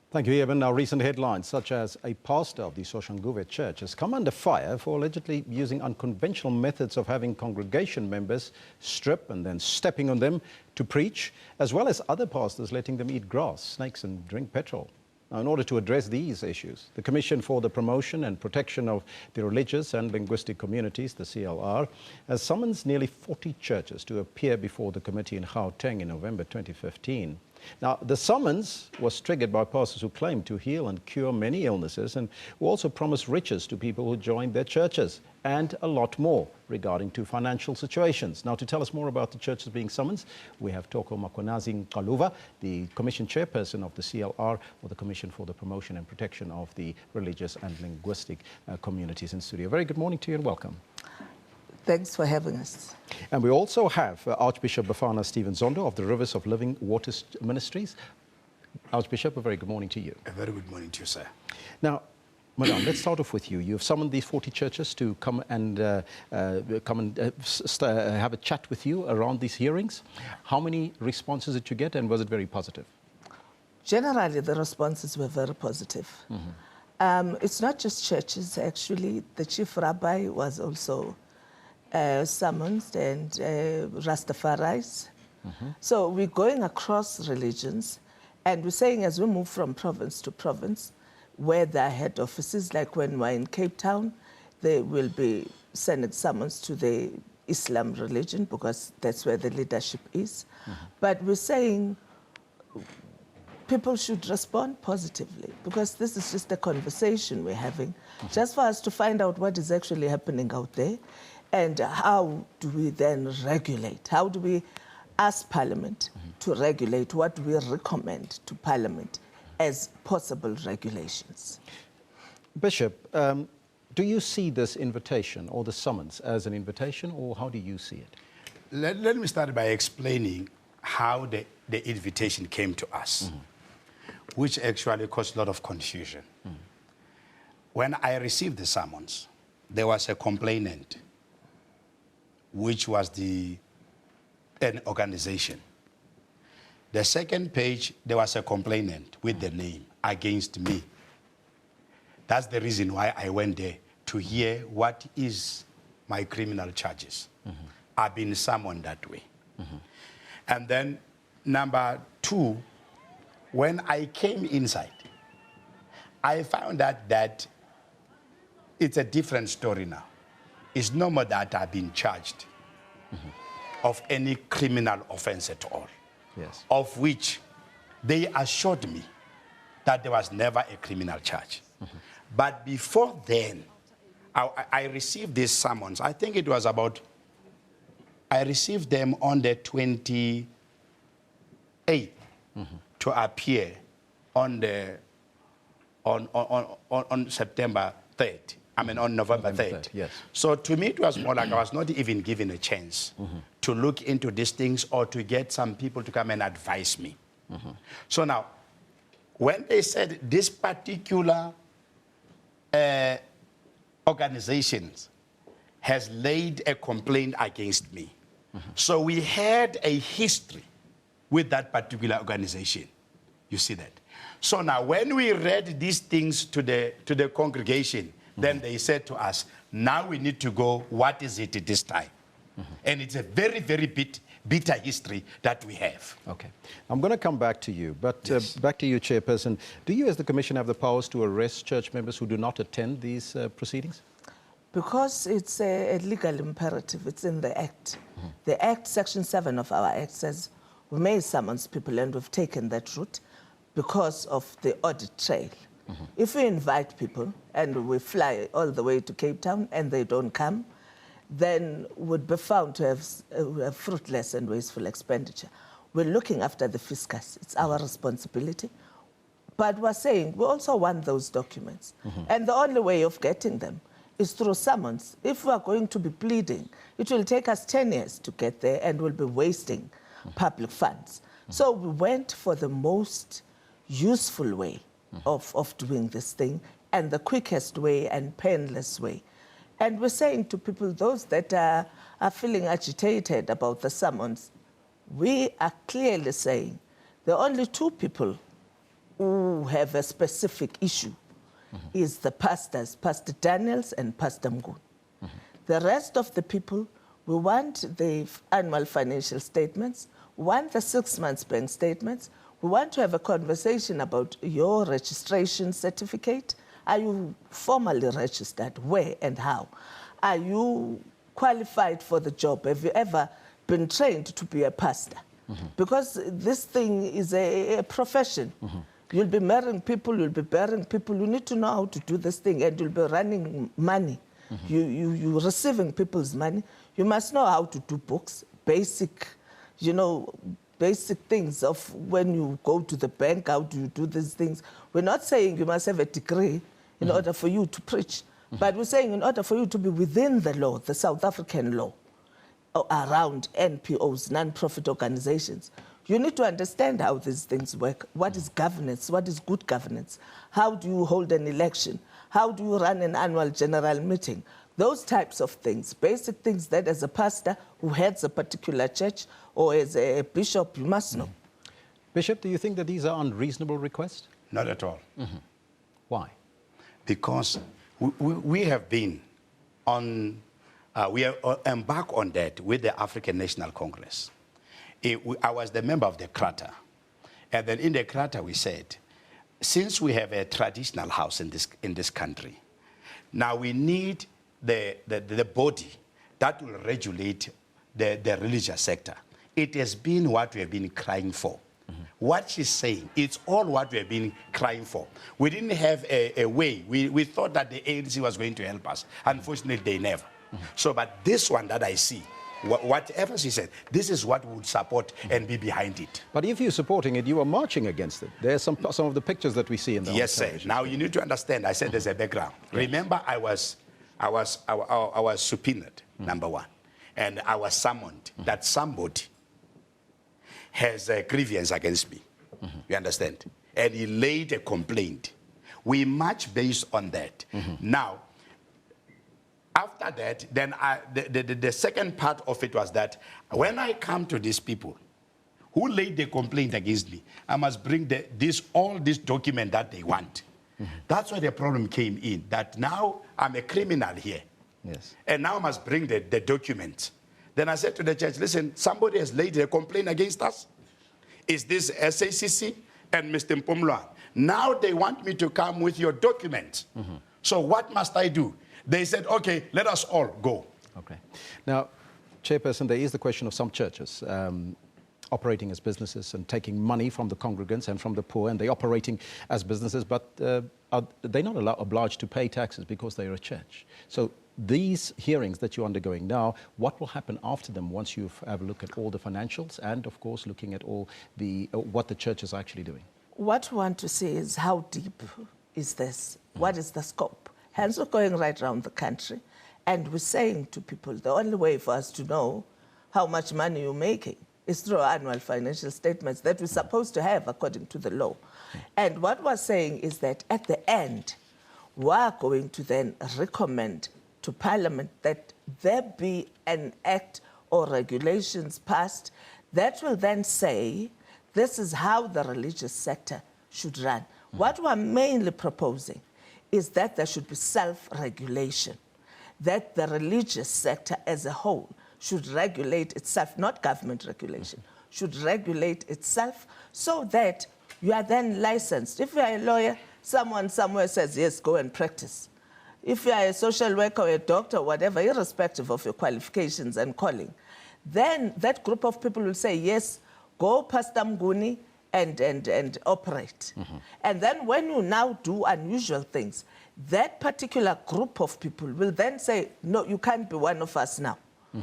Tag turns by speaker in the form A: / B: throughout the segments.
A: Thank you, Eben. Now, recent headlines, such as a pastor of the Soshanguve Church has come under fire for allegedly using unconventional methods of having congregation members strip and then stepping on them to preach, as well as other pastors letting them eat grass, snakes and drink petrol. Now, in order to address these issues, the Commission for the Promotion and Protection of the Religious and Linguistic Communities, the CLR, has summoned nearly 40 churches to appear before the committee in Gauteng in November 2015. Now, the summons was triggered by pastors who claimed to heal and cure many illnesses and who also promised riches to people who joined their churches, and a lot more regarding to financial situations. Now, to tell us more about the churches being summoned, we have Thoko Mkhwanazi-Xaluva, the Commission Chairperson of the CLR, or the Commission for the Promotion and Protection of the Religious and Linguistic Communities, in studio. Very good morning to you and welcome.
B: Thanks for having us.
A: And we also have Archbishop Mkhwanazi-Xaluva of the Rivers of Living Waters Ministries. Archbishop, a very good morning to you.
C: A very good morning to you, sir.
A: Now, Madam, let's start off with you. You've summoned these 40 churches to come and have a chat with you around these hearings. How many responses did you get, and was it very positive?
B: Generally, the responses were very positive. It's not just churches, actually. The chief rabbi was also summoned, and Rastafaris. So we're going across religions, and we're saying as we move from province to province, where there are head offices, like when we're in Cape Town, they will be sending summons to the Islam religion, because that's where the leadership is. But we're saying people should respond positively, because this is just a conversation we're having, just for us to find out what is actually happening out there. And how do we then regulate? How do we ask Parliament to regulate? What do we recommend to Parliament as possible regulations?
A: Bishop, do you see this invitation or the summons as an invitation, or how do you see it?
C: Let me start by explaining how the invitation came to us, which actually caused a lot of confusion. When I received the summons, there was a complainant, which was an organization. The second page, there was a complainant with the name against me. That's the reason why I went there, to hear what is my criminal charges. I've been summoned that way. And then number two, when I came inside, I found out that it's a different story now. It's no more that I've been charged of any criminal offense at all.
A: Yes.
C: Of which they assured me that there was never a criminal charge. But before then, I received these summons. I think it was about, I received them on the 28th to appear on September 3rd. I mean, on November 3rd.
A: Yes.
C: So to me, it was more like I was not even given a chance to look into these things or to get some people to come and advise me. So now, when they said this particular organization has laid a complaint against me, so we had a history with that particular organization. You see that? So now, when we read these things to the congregation, then they said to us, now we need to go, what is it this time? And it's a very, very bitter history that we have.
A: Okay. I'm going to come back to you, but
C: Yes.
A: back to you, Chairperson. Do you as the Commission have the powers to arrest church members who do not attend these proceedings?
B: Because it's a legal imperative, it's in the Act. The Act, Section 7 of our Act, says we may summons people, and we've taken that route because of the audit trail. If we invite people and we fly all the way to Cape Town and they don't come, then would be found to have fruitless and wasteful expenditure. We're looking after the fiscus. It's our responsibility. But we're saying we also want those documents. And the only way of getting them is through summons. If we are going to be pleading, it will take us 10 years to get there, and we'll be wasting public funds. So we went for the most useful way of doing this thing, and the quickest way and painless way. And we're saying to people, those that are feeling agitated about the summons, we are clearly saying there are only two people who have a specific issue is the pastors, Pastor Daniels and Pastor Mkhwanazi. The rest of the people, we want the annual financial statements, we want the 6 months bank statements, we want to have a conversation about your registration certificate. Are you formally registered? Where and how? Are you qualified for the job? Have you ever been trained to be a pastor? Because this thing is a profession. You'll be marrying people, you'll be burying people. You need to know how to do this thing, and you'll be running money. You're receiving people's money. You must know how to do books, basic, basic things of when you go to the bank, how do you do these things. We're not saying you must have a degree in order for you to preach, but we're saying in order for you to be within the law, the South African law, around NPOs, non-profit organizations, you need to understand how these things work. What is governance? What is good governance? How do you hold an election? How do you run an annual general meeting? Those types of things, basic things that as a pastor who heads a particular church or as a bishop, you must know.
A: Bishop, do you think that these are unreasonable requests?
C: Not at all.
A: Why?
C: Because we have been on, we are embarked on that with the African National Congress. I was the member of the Krater. And then in the Krater we said, since we have a traditional house in this country, now we need the body that will regulate the religious sector. It has been what we have been crying for. What she's saying, it's all what we have been crying for. We didn't have a way. We thought that the ANC was going to help us. Unfortunately, they never. So, but this one that I see, whatever she said, this is what we would support and be behind it.
A: But if you're supporting it, you are marching against it. There's some of the pictures that we see in the
C: Yes, sir. Now you need to understand. I said there's a background. Yes. Remember, I was subpoenaed, number one, and I was summoned that somebody has a grievance against me. You understand? And he laid a complaint. We march based on that. Now, after that, then the second part of it was that when I come to these people who laid the complaint against me, I must bring all this document that they want. That's where the problem came in, that now I'm a criminal here.
A: Yes. And
C: now I must bring the documents. Then I said to the church, listen, somebody has laid a complaint against us. Is this SACC and Mr. Mpumlwa? Now they want me to come with your documents. So what must I do? They said, okay, let us all go.
A: Okay. Now, Chairperson, there is the question of some churches operating as businesses and taking money from the congregants and from the poor, and they're operating as businesses, but they're not obliged to pay taxes because they're a church. So these hearings that you're undergoing now, what will happen after them once you have a look at all the financials and, of course, looking at all the what the church is actually doing?
B: What we want to see is how deep is this? What is the scope? Hence, we're going right around the country, and we're saying to people, the only way for us to know how much money you're making is through annual financial statements that we're supposed to have according to the law. And what we're saying is that at the end, we're going to then recommend to Parliament that there be an act or regulations passed that will then say, this is how the religious sector should run. What we're mainly proposing is that there should be self-regulation, that the religious sector as a whole should regulate itself, not government regulation, should regulate itself so that you are then licensed. If you are a lawyer, someone somewhere says, yes, go and practice. If you are a social worker or a doctor or whatever, irrespective of your qualifications and calling, then that group of people will say, yes, go Pastor Mnguni and operate. And then when you now do unusual things, that particular group of people will then say, no, you can't be one of us now.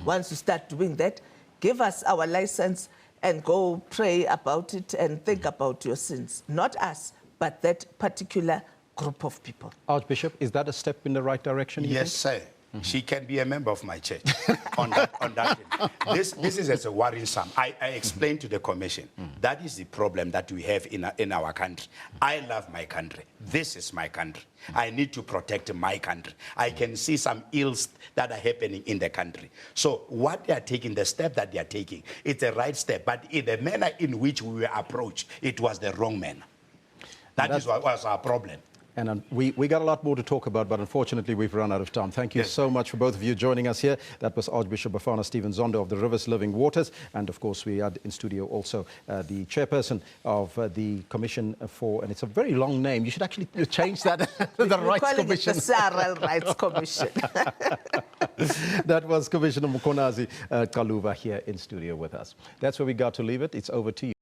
B: Once you start doing that, give us our license and go pray about it and think about your sins. Not us, but that particular group of people.
A: Archbishop, is that a step in the right direction?
C: Yes, sir. She can be a member of my church on that. This is as a worrisome. I explained to the commission, that is the problem that we have in our country. I love my country. This is my country. I need to protect my country. I can see some ills that are happening in the country. So what they are taking, the step that they are taking, it's the right step. But in the manner in which we were approached, it was the wrong manner. That is what was our problem.
A: And we got a lot more to talk about, but unfortunately we've run out of time. Thank you so much for both of you joining us here. That was Archbishop Mkhwanazi-Xaluva Zondo of the Rivers Living Waters. And of course we had in studio also the chairperson of the Commission for, and it's a very long name. You should actually change that to the Rights Commission.
B: The SARL Rights Commission.
A: That was Commissioner Mkhwanazi-Xaluva here in studio with us. That's where we got to leave it. It's over to you.